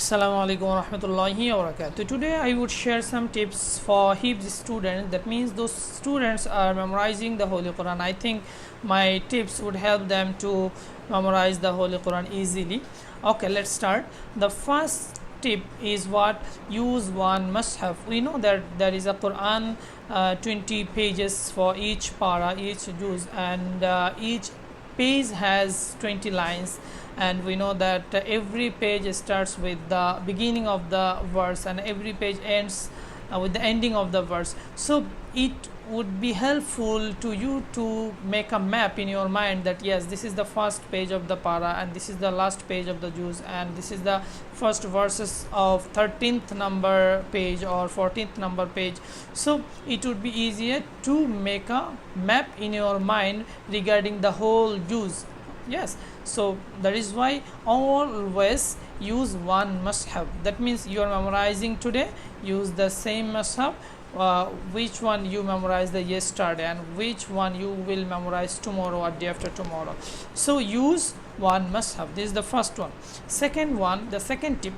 Assalamu alaikum wa rahmatullahi wa barakatuh. Today I would share some tips for Hifz students. That means those students are memorizing the Holy Quran. I think my tips would help them to memorize the Holy Quran easily. Okay, let's start. The first tip is what? Use one mushaf. We know that there is a Quran 20 pages for each para, each juz, and each page has 20 lines, and we know that every page starts with the beginning of the verse and every page ends with the ending of the verse. So it would be helpful to you to make a map in your mind that yes, this is the first page of the para and this is the last page of the juz, and this is the first verses of 13th number page or 14th number page. So it would be easier to make a map in your mind regarding the whole juz. Yes, so that is why always use one mushaf. That means you are memorizing today, use the same mushaf, which one you memorize the yesterday and which one you will memorize tomorrow or day after tomorrow. So use one mushaf. This is the first one. Second one, the second tip,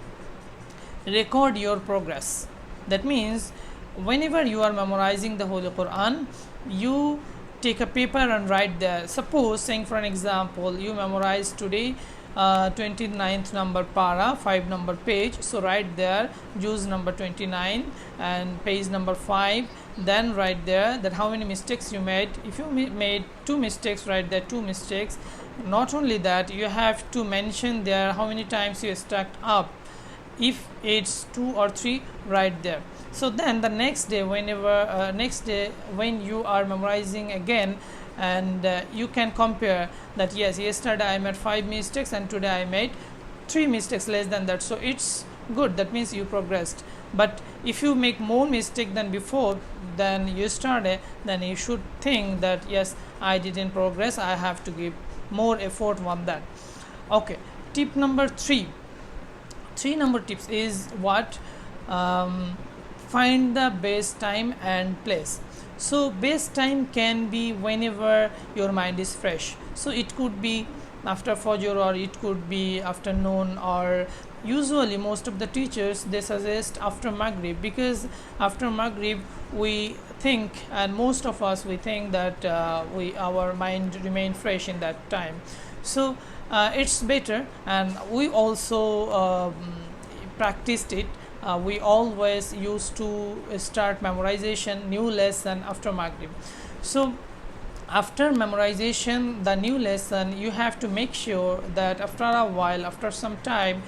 record your progress. That means whenever you are memorizing the Holy Quran, you take a paper and write there. Suppose, saying for an example, you memorize today 29th number para, 5 number page, so write there juz number 29 and page number 5, then write there that how many mistakes you made. If you made 2 mistakes, write there 2 mistakes. Not only that, you have to mention there how many times you stacked up. If it's 2 or 3, write there. So then the next day, whenever next day when you are memorizing again, and you can compare that yes, yesterday I made 5 mistakes and today I made 3 mistakes less than that, so it's good. That means you progressed. But if you make more mistake than before than yesterday, then you should think that yes, I didn't progress, I have to give more effort on that. Okay, tip number 3 number tips is what? Find the best time and place. So best time can be whenever your mind is fresh. So it could be after Fajr or it could be afternoon, or usually most of the teachers they suggest after Maghrib, because after Maghrib we think, and most of us we think that our mind remain fresh in that time. So it's better, and we also practiced it. We always used to start memorization, new lesson after Maghrib. So after memorization, the new lesson, you have to make sure that after a while, after some time,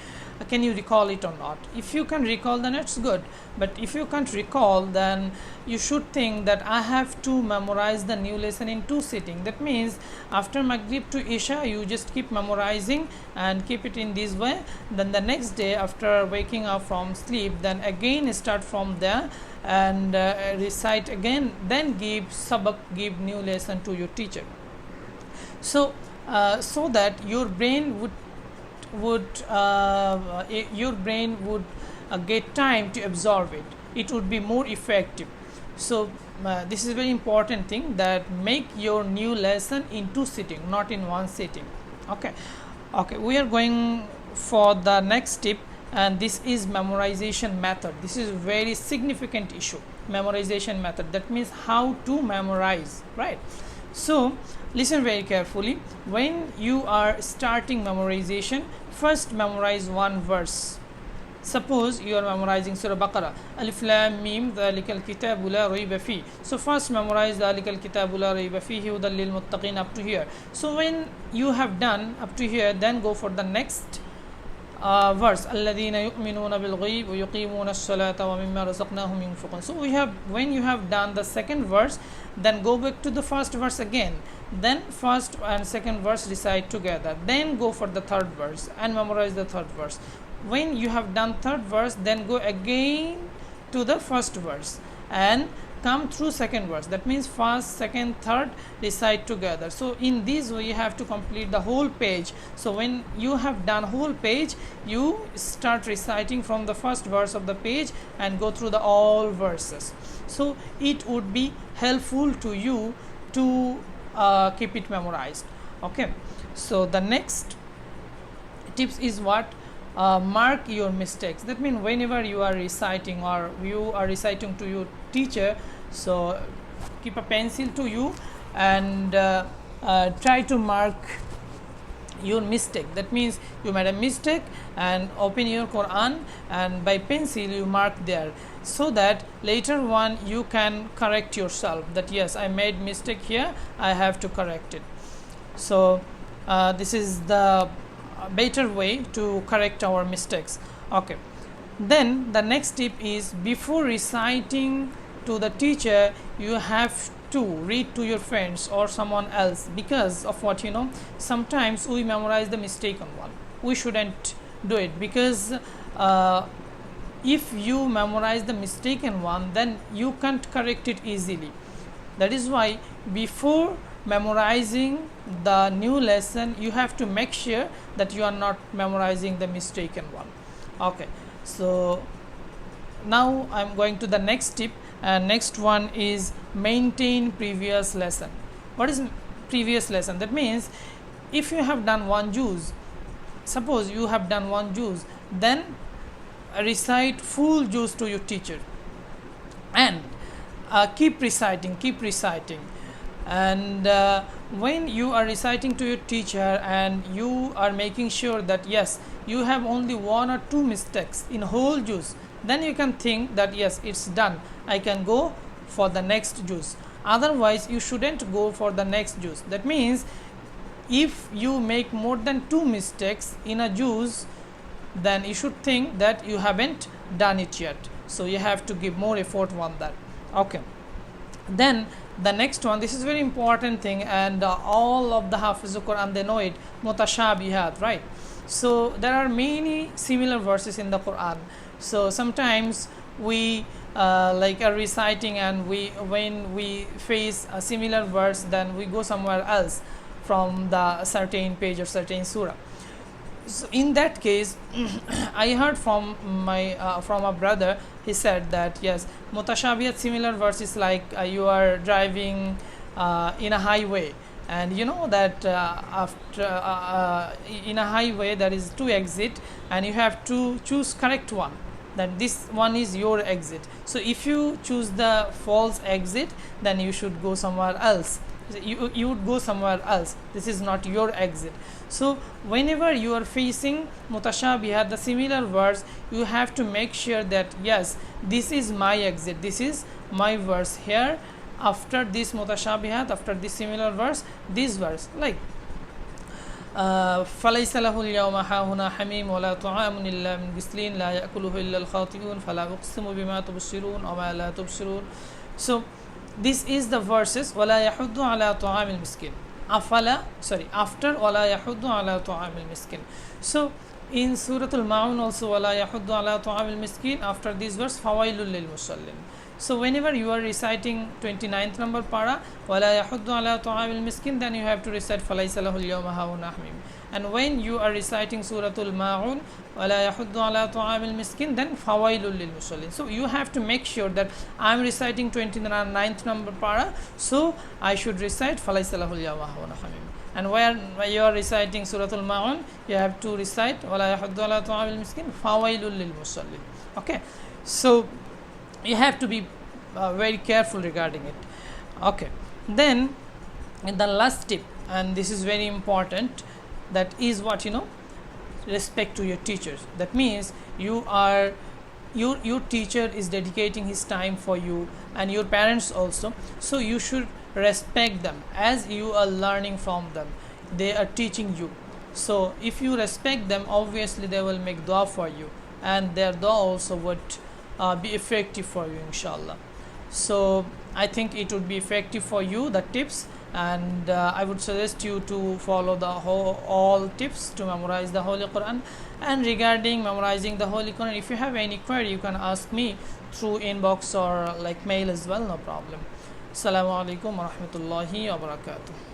can you recall it or not. If you can recall, then it's good, but if you can't recall, then you should think that I have to memorize the new lesson in 2 sitting. That means after Maghrib to Isha, you just keep memorizing and keep it in this way. Then the next day after waking up from sleep, then again start from there and recite again, then give sabak, give new lesson to your teacher. So so that your brain would get time to absorb it. It would be more effective. So this is a very important thing, that make your new lesson in 2 sitting, not in 1 sitting. Okay, we are going for the next tip, and this is memorization method. This is a very significant issue, memorization method. That means how to memorize, right? So listen very carefully. When you are starting memorization, first memorize one verse. Suppose you are memorizing Surah Baqarah, Alif Lam Mim Dhalikal Kitabu La Rayba Fi. So first memorize Dhalikal Kitabu La Rayba Fihi Hudan Lil Muttaqin up to here. So when you have done up to here, then go for the next verse, alladhina yu'minuna bil ghaib wa yuqimuna as-salata wa mimma razaqnahum yunfiqun. So when you have done the second verse, then go back to the first verse again, then first and second verse recite together, then go for the third verse and memorize the third verse. When you have done third verse, then go again to the first verse and come through second verse. That means first, second, third recite together. So in this way you have to complete the whole page. So when you have done whole page, you start reciting from the first verse of the page and go through the all verses. So it would be helpful to you to keep it memorized. Okay, so the next tips is what? mark your mistakes. That means whenever you are reciting or you are reciting to your teacher, so keep a pencil to you and try to mark your mistake. That means you made a mistake and open your Quran and by pencil you mark there, so that later on you can correct yourself that yes, I made mistake here, I have to correct it. So this is the better way to correct our mistakes. Okay, then the next tip is, before reciting to the teacher, you have to read to your friends or someone else, because of what, sometimes we memorize the mistaken one. We shouldn't do it, because if you memorize the mistaken one, then you can't correct it easily. That is why before memorizing the new lesson, you have to make sure that you are not memorizing the mistaken one. Okay, so now I'm going to the next tip, and next one is maintain previous lesson. What is previous lesson? That means if you have done one juz, suppose you have done one juz, then recite full juz to your teacher and keep reciting, and when you are reciting to your teacher and you are making sure that yes, you have only one or two mistakes in whole juz, then you can think that yes, it's done, I can go for the next juz. Otherwise you shouldn't go for the next juz. That means if you make more than two mistakes in a juz, then you should think that you haven't done it yet, so you have to give more effort on that. Okay, then the next one, this is very important thing, and all of the Hafez Quran, they know it, mutashabihat, right? So there are many similar verses in the Quran. So sometimes we like are reciting, and when we face a similar verse, then we go somewhere else from the certain page or certain surah. So in that case I heard from my from a brother, he said that yes, mutashabihat similar verses like you are driving in a highway, and you know that after in a highway there is two exit, and you have to choose correct one, that this one is your exit. So if you choose the false exit, then you should go somewhere else. You would go somewhere else. This is not your exit. So whenever you are facing mutashabihat, the similar verse, you have to make sure that yes, this is my exit, this is my verse here. After this mutashabihat, after this similar verse, this verse, like فليس له اليوم هاهنا حميم ولا طعام إلا من غسلين لا يأكله إلا الخاطئون فلا أقسم بما تبصرون وما لا تبصرون. So this is the verses ولا يحض على طعام المسكين. After ولا يحض على طعام المسكين. So in Surah Al-Ma'un also ولا يحض على طعام المسكين, after this verse فويل للمصلين. So whenever you are reciting 29th number para ولا يحض على طعام المسكين, then you have to recite فليس له اليوم هاهنا حميم. And when you are reciting Surah Al-Ma'un ولا يحض على طعام المسكين, then فويل للمصلين. So you have to make sure that I am reciting 29th number para, so I should recite فليس له اليوم هاهنا حميم. And when you are reciting Surah Al-Ma'un, you have to recite ولا يحض على طعام المسكين فويل للمصلين. Okay, so you have to be very careful regarding it. Okay, then the last tip, and this is very important, that is what, respect to your teachers. That means you are your teacher is dedicating his time for you, and your parents also, so you should respect them as you are learning from them. They are teaching you, so if you respect them, obviously they will make dua for you, and their dua also would be effective for you, inshallah. So I think it would be effective for you, the tips, and I would suggest you to follow the all tips to memorize the Holy Quran. And regarding memorizing the Holy Quran, if you have any query, you can ask me through inbox or like mail as well, no problem. Assalamu alaikum wa rahmatullahi wa barakatuh.